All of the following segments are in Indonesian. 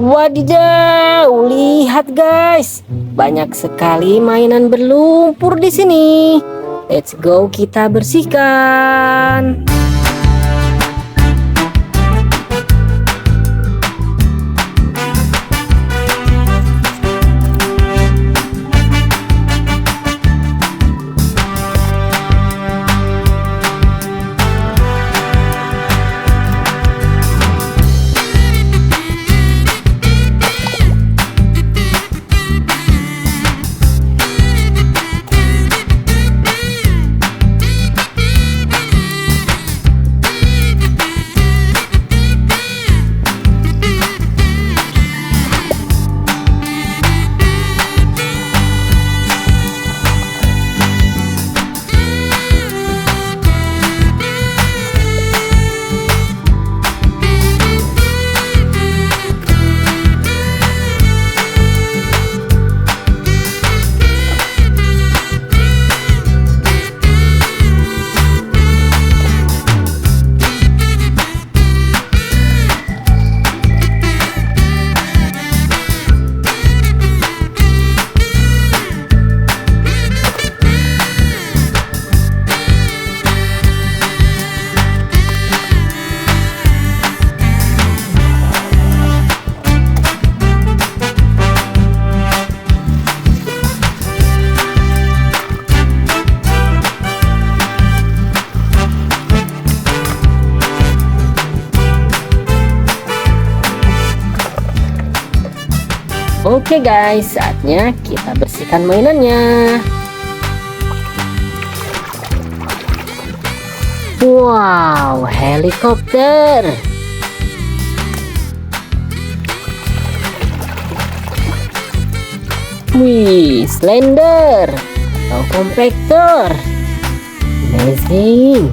Wadidaw, lihat guys, banyak sekali mainan berlumpur di sini. Let's go, kita bersihkan. Oke guys, saatnya kita bersihkan mainannya. Wow, helikopter. Wih, slender atau kompaktor. Amazing.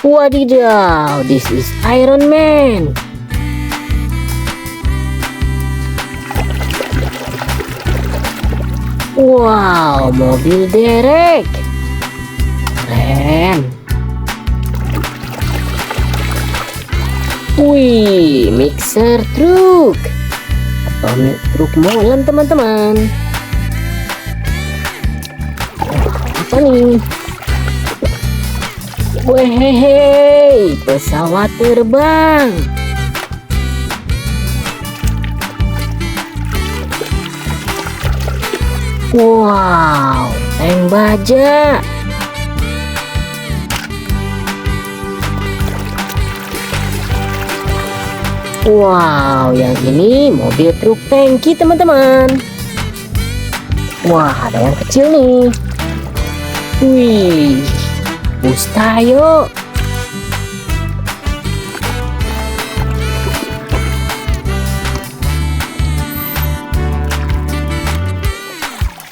Wadidaw, this is Iron Man. Wow, mobil derek. Keren. Wih, mixer truk atau truk molen teman-teman. Apa nih? Wehehe, pesawat terbang. Wow, tank baja. Wow, yang ini mobil truk tangki teman-teman. Wah, ada yang kecil nih. Wih, bus tayo.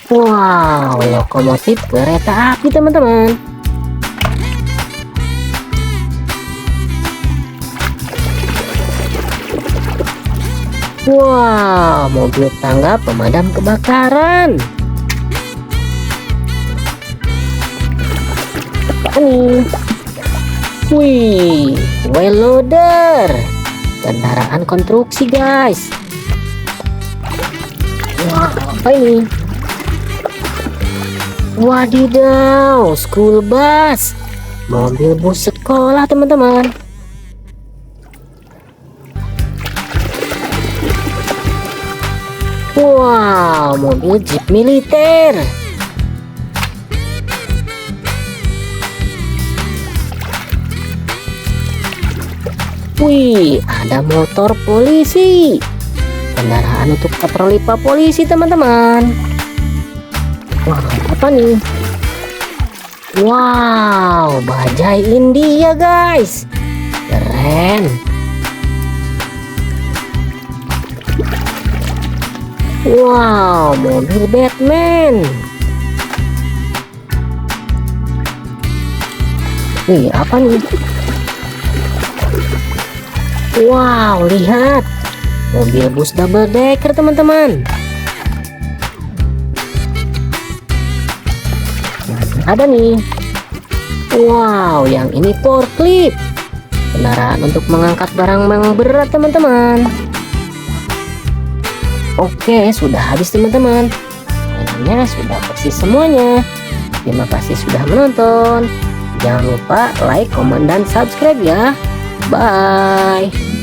Wow, lokomotif kereta api teman-teman. Wow, mobil tangga pemadam kebakaran. Ini, wih, well loader, kendaraan konstruksi guys. Wow, apa ini? Wadidaw, school bus, mobil bus sekolah teman-teman. Wow, mobil jeep militer. Wih, ada motor polisi, kendaraan untuk patroli polisi teman-teman. Wah, apa nih? Wow, bajai India guys. Keren. Wow, mobil Batman. Wih, apa nih? Wow, lihat. Mobil bus double decker teman-teman. Ada nih. Wow, yang ini forklift. kendaraan untuk mengangkat barang yang berat teman-teman. Oke, sudah habis teman-teman. Mainannya sudah bersih semuanya. Terima kasih sudah menonton. Jangan lupa like, komen, dan subscribe ya. Bye.